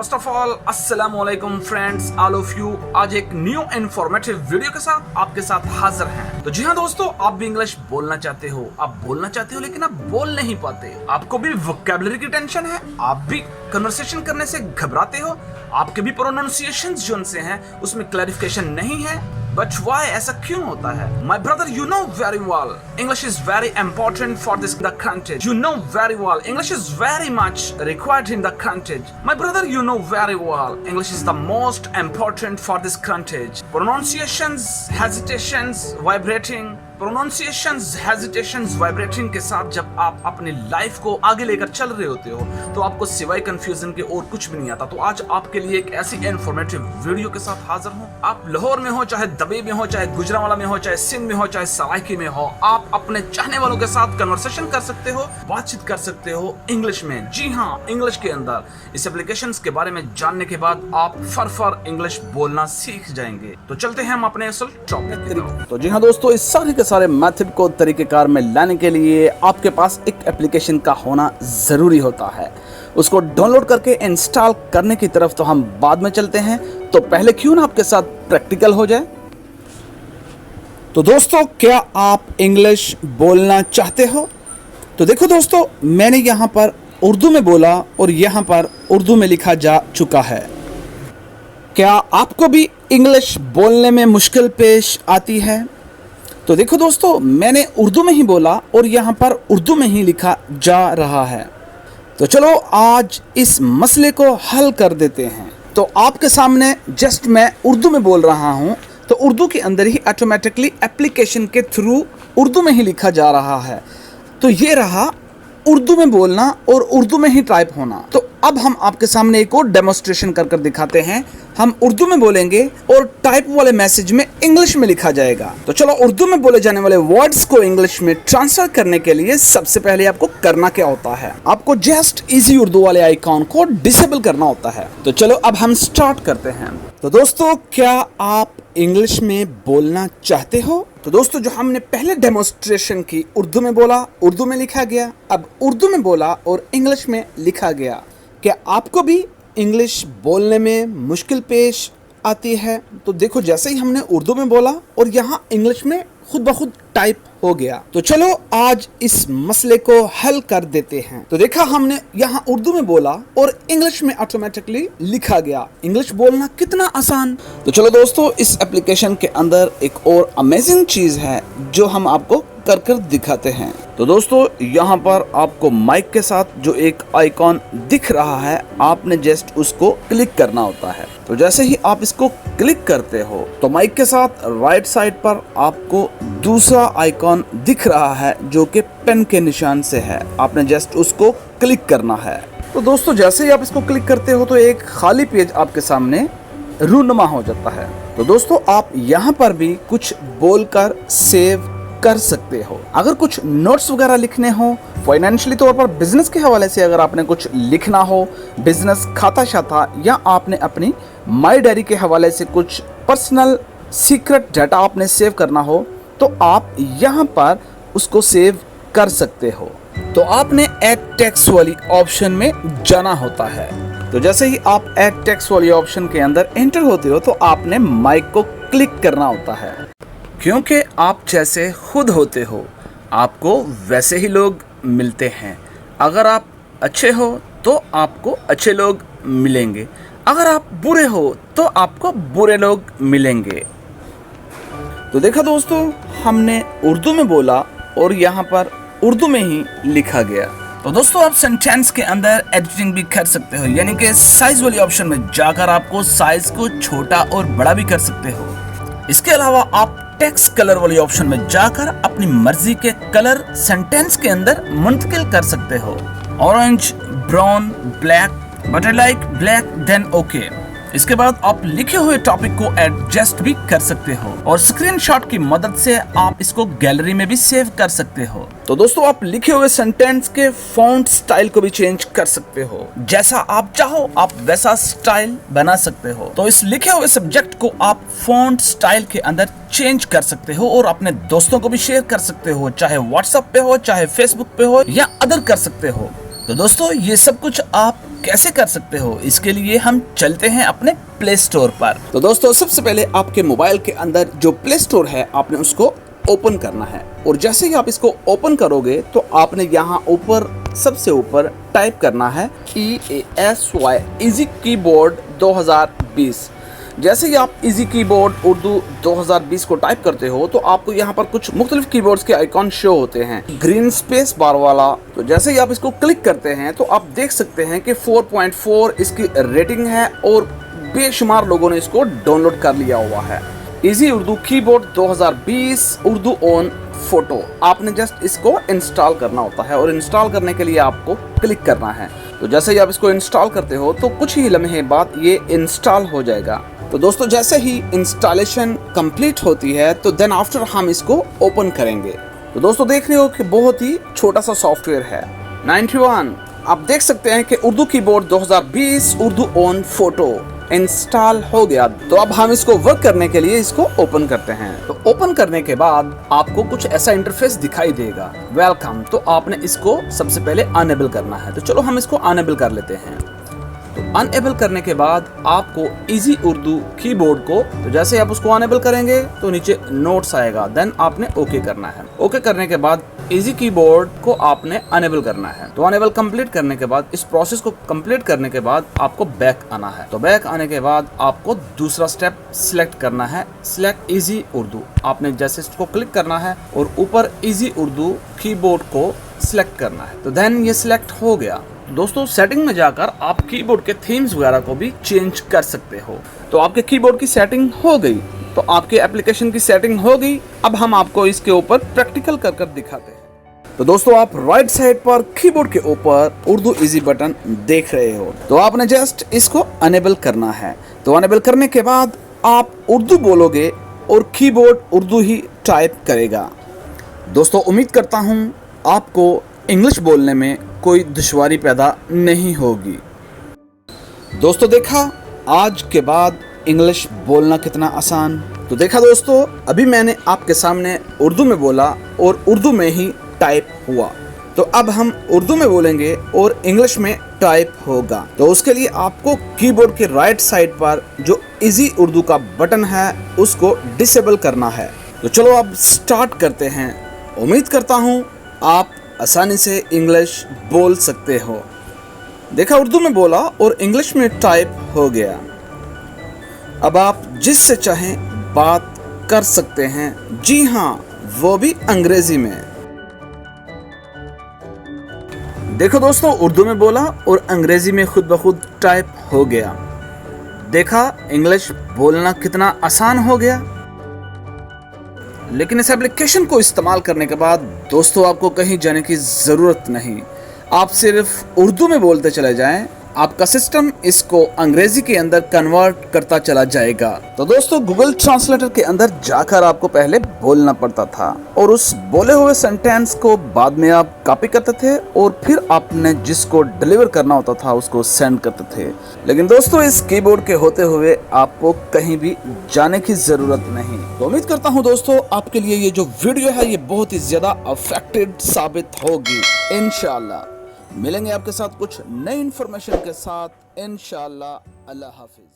First of all अस्सलाम वालेकुम friends, all of you. आज एक न्यू इन्फॉर्मेटिव वीडियो के साथ आपके साथ हाजिर हैं। तो जी हाँ दोस्तों, आप भी इंग्लिश बोलना चाहते हो, आप बोलना चाहते हो लेकिन आप बोल नहीं पाते, आपको भी वोकैबुलरी की टेंशन है, आप भी कन्वर्सेशन करने से घबराते हो, आपके भी प्रोनाउंसिएशंस जो उनसे हैं उसमें क्लैरिफिकेशन नहीं है। बट व्हाई, ऐसा क्यों होता है? My brother, you know very well English is very important for the country. You know very well English is very much required in the country. My brother, you know very well English is the most important for this country. Pronunciations, hesitations, vibrating के साथ जब आप अपनी life को आगे लेकर चल रहे होते हो तो आपको सिवाय कंफ्यूजन के और कुछ भी नहीं आता। तो आज आपके लिए एक ऐसी इन्फॉर्मेटिव वीडियो के साथ हाजिर हूँ। आप लाहौर में हो, चाहे दुबई में हो, चाहे गुजरांवाला में हो, चाहे सिंध में हो, चाहे सराइकी में हो, आप अपने चाहने वालों के साथ कन्वर्सेशन कर सकते हो, बातचीत कर सकते हो इंग्लिश में। जी हाँ, इंग्लिश के अंदर। इस एप्लीकेशंस के बारे में जानने के बाद आप फर इंग्लिश बोलना सीख जाएंगे। तो चलते हैं हम अपने असल टॉपिक की तरफ। तो जी हाँ दोस्तों, इस सारे के सारे मेथड को तरीकेकार में लाने के लिए आपके पास एक एप्लीकेशन का होना जरूरी होता है। उसको डाउनलोड करके इंस्टॉल करने की तरफ तो हम बाद में चलते हैं। तो पहले क्यों ना आपके साथ प्रैक्टिकल हो जाए। तो दोस्तों, क्या आप इंग्लिश बोलना चाहते हो? तो देखो दोस्तों, मैंने यहाँ पर उर्दू में बोला और यहाँ पर उर्दू में लिखा जा चुका है। क्या आपको भी इंग्लिश बोलने में मुश्किल पेश आती है? तो देखो दोस्तों, मैंने उर्दू में ही बोला और यहाँ पर उर्दू में ही लिखा जा रहा है। तो चलो आज इस मसले को हल कर देते हैं। तो आपके सामने जस्ट मैं उर्दू में बोल रहा हूँ, तो उर्दू के अंदर ही ऑटोमेटिकली एप्लीकेशन के थ्रू उर्दू में ही लिखा जा रहा है। तो ये रहा उर्दू में बोलना और उर्दू में ही टाइप होना। तो अब हम आपके सामने एक और डेमोन्स्ट्रेशन कर दिखाते हैं। हम उर्दू में बोलेंगे और टाइप वाले मैसेज में इंग्लिश में लिखा जाएगा। तो चलो, उर्दू में बोले जाने वाले वर्ड्स को इंग्लिश में ट्रांसफर करने के लिए सबसे पहले आपको करना क्या होता है? आपको जस्ट इजी उर्दू वाले आइकॉन को डिसेबल करना होता है। तो चलो अब हम स्टार्ट करते हैं। तो दोस्तों, क्या आप इंग्लिश में बोलना चाहते हो? तो दोस्तों, जो हमने पहले डेमोन्स्ट्रेशन की, उर्दू में बोला, उर्दू में लिखा गया, अब उर्दू में बोला और इंग्लिश में लिखा गया। क्या आपको भी इंग्लिश बोलने में मुश्किल पेश आती है? तो देखो, जैसे ही हमने उर्दू में बोला और यहाँ इंग्लिश में खुद ब खुद टाइप हो गया। तो चलो आज इस मसले को हल कर देते हैं। तो देखा, हमने यहाँ उर्दू में बोला और इंग्लिश में ऑटोमेटिकली लिखा गया। इंग्लिश बोलना कितना आसान। तो चलो दोस्तों, इस एप्लीकेशन के अंदर एक और अमेजिंग चीज है जो हम आपको कर दिखाते हैं। तो दोस्तों, यहाँ पर आपको माइक के साथ जो एक आइकॉन दिख रहा है, आपने जस्ट उसको क्लिक करना होता है। तो जैसे ही आप इसको क्लिक करते हो तो माइक के साथ राइट साइड पर आपको दूसरा आइकॉन दिख रहा है जो कि पेन के निशान से है। आपने जस्ट उसको क्लिक करना है। तो दोस्तों, जैसे ही आप इसको क्लिक करते हो तो एक खाली पेज आपके सामने रूनुमा हो जाता है। तो दोस्तों, आप यहाँ पर भी कुछ बोलकर सेव कर सकते हो। अगर कुछ नोट्स वगैरह लिखने हो, फाइनेंशियली तौर पर बिजनेस के हवाले से अगर आपने कुछ लिखना हो, बिजनेस खाता शाता, या आपने अपनी माई डायरी के हवाले से कुछ पर्सनल सीक्रेट डाटा आपने सेव करना हो, तो आप यहाँ पर उसको सेव कर सकते हो। तो आपने ऐड टेक्स्ट वाली ऑप्शन में जाना होता है। तो जैसे ही आप ऐड टेक्स्ट वाली ऑप्शन के अंदर एंटर होते हो तो आपने माइक को क्लिक करना होता है। क्योंकि आप जैसे खुद होते हो, आपको वैसे ही लोग मिलते हैं। अगर आप अच्छे हो तो आपको अच्छे लोग मिलेंगे, अगर आप बुरे हो तो आपको बुरे लोग मिलेंगे। तो देखा दोस्तों, हमने उर्दू में बोला और यहाँ पर उर्दू में ही लिखा गया। तो दोस्तों, आप सेंटेंस के अंदर एडिटिंग भी कर सकते हो, यानी कि साइज वाली ऑप्शन में जाकर आपको साइज को छोटा और बड़ा भी कर सकते हो। इसके अलावा आप टेक्स्ट कलर वाली ऑप्शन में जाकर अपनी मर्जी के कलर सेंटेंस के अंदर मुंतकिल कर सकते हो। Orange, brown, black, but I like black, then okay. इसके बाद आप लिखे हुए टॉपिक को एडजस्ट भी कर सकते हो और स्क्रीनशॉट की मदद से आप इसको गैलरी में भी सेव कर सकते हो। तो दोस्तों, आप लिखे हुए सेंटेंस के फॉन्ट स्टाइल को भी चेंज कर सकते हो। जैसा आप चाहो आप वैसा स्टाइल बना सकते हो। तो इस लिखे हुए सब्जेक्ट को आप फॉन्ट स्टाइल के अंदर चेंज कर सकते हो और अपने दोस्तों को भी शेयर कर सकते हो, चाहे व्हाट्सएप पे हो, चाहे फेसबुक पे हो, या अदर कर सकते हो। तो दोस्तों, ये सब कुछ आप कैसे कर सकते हो, इसके लिए हम चलते हैं अपने प्ले स्टोर पर। तो दोस्तों सबसे पहले आपके मोबाइल के अंदर जो प्ले स्टोर है आपने उसको ओपन करना है, और जैसे ही आप इसको ओपन करोगे तो आपने यहाँ ऊपर सबसे ऊपर टाइप करना है EASY इजी कीबोर्ड 2020। जैसे ही आप इजी कीबोर्ड उर्दू 2020 को टाइप करते हो तो आपको यहाँ पर कुछ मुख्तलिफ कीबोर्ड्स के आइकॉन शो होते हैं, ग्रीन स्पेस बार वाला। तो जैसे ही आप इसको क्लिक करते हैं तो आप देख सकते हैं कि 4.4 इसकी रेटिंग है और बेशुमार लोगों ने इसको डाउनलोड कर लिया हुआ है। Easy Urdu keyboard 2020 Urdu on photo, आपने जस्ट इसको इंस्टॉल करना होता है, और इंस्टॉल करने के लिए आपको क्लिक करना है। तो जैसे ही आप इसको इंस्टॉल करते हो तो कुछ ही लम्हे बाद ये इंस्टॉल हो जाएगा। तो दोस्तों जैसे ही इंस्टॉलेशन कंप्लीट होती है तो देन आफ्टर हम इसको ओपन करेंगे। तो दोस्तों देख रहे हो कि बहुत ही छोटा सा सॉफ्टवेयर है। 91 आप देख सकते हैं कि Urdu keyboard 2020 Urdu on photo install हो गया। तो अब हम इसको वर्क करने के लिए इसको ओपन करते हैं। तो ओपन करने के बाद आपको कुछ ऐसा इंटरफेस दिखाई देगा, वेलकम। तो आपने इसको सबसे पहले अनेबल करना है। तो चलो हम इसको अनेबल कर लेते हैं। तो अनेबल करने के बाद आपको इजी उर्दू कीबोर्ड को, तो जैसे आप उसको अनेबल करेंगे तो नीचे नोट्स आएगा, देन आपने ओके करना है। ओके करने के बाद इजी कीबोर्ड को आपने अनेबल करना है। तो अनेबल कंप्लीट करने के बाद, इस प्रोसेस को कंप्लीट करने के बाद आपको बैक आना है। तो बैक आने के बाद आपको दूसरा स्टेप सिलेक्ट करना है, सिलेक्ट इजी उर्दू। आपने जैसे इसको क्लिक करना है और ऊपर इजी उर्दू कीबोर्ड को सिलेक्ट करना है। तो देन ये सिलेक्ट हो गया। दोस्तों सेटिंग में जाकर आप कीबोर्ड के थीम्स वगैरह को भी चेंज कर सकते हो। तो आपके कीबोर्ड की सेटिंग हो गई, तो आपके एप्लीकेशन की सेटिंग हो गई। अब हम आपको इसके ऊपर प्रैक्टिकल कर दिखाते हैं। तो दोस्तों आप राइट साइड पर कीबोर्ड के ऊपर उर्दू इजी बटन देख रहे हो, तो आपने जस्ट इसको अनेबल करना है। तो अनेबल करने के बाद आप उर्दू बोलोगे और कीबोर्ड उर्दू ही टाइप करेगा। दोस्तों उम्मीद करता हूँ आपको इंग्लिश बोलने में कोई दुश्वारी पैदा नहीं होगी। दोस्तों देखा आज के बाद इंग्लिश बोलना कितना आसान। तो देखा दोस्तों, अभी मैंने आपके सामने उर्दू में बोला और उर्दू में ही टाइप हुआ। तो अब हम उर्दू में बोलेंगे और इंग्लिश में टाइप होगा। तो उसके लिए आपको कीबोर्ड के राइट साइड पर जो इजी उर्दू का बटन है उसको डिसेबल करना है। तो चलो अब स्टार्ट करते हैं। उम्मीद करता हूँ आप आसानी से इंग्लिश बोल सकते हो। देखा उर्दू में बोला और इंग्लिश में टाइप हो गया। अब आप जिससे चाहें बात कर सकते हैं, जी हाँ वो भी अंग्रेजी में। देखो दोस्तों उर्दू में बोला और अंग्रेजी में खुद ब खुद टाइप हो गया। देखा इंग्लिश बोलना कितना आसान हो गया। लेकिन इस एप्लीकेशन को इस्तेमाल करने के बाद दोस्तों आपको कहीं जाने की ज़रूरत नहीं, आप सिर्फ उर्दू में बोलते चले जाएं, आपका सिस्टम इसको अंग्रेजी के अंदर कन्वर्ट करता चला जाएगा। तो दोस्तों गूगल ट्रांसलेटर के अंदर जाकर आपको पहले बोलना पड़ता था और उस बोले हुए सेंटेंस को बाद में आप कॉपी करते थे और फिर आपने जिसको डिलीवर करना होता था उसको सेंड करते थे। लेकिन दोस्तों इस कीबोर्ड के होते हुए आपको कहीं भी जाने की जरूरत नहीं। तो उम्मीद करता हूँ दोस्तों आपके लिए ये जो वीडियो है ये बहुत ही ज्यादा इफेक्टिव साबित होगी। इंशाल्लाह मिलेंगे आपके साथ कुछ नई इन्फॉर्मेशन के साथ। इंशाल्लाह। अल्लाह हाफिज।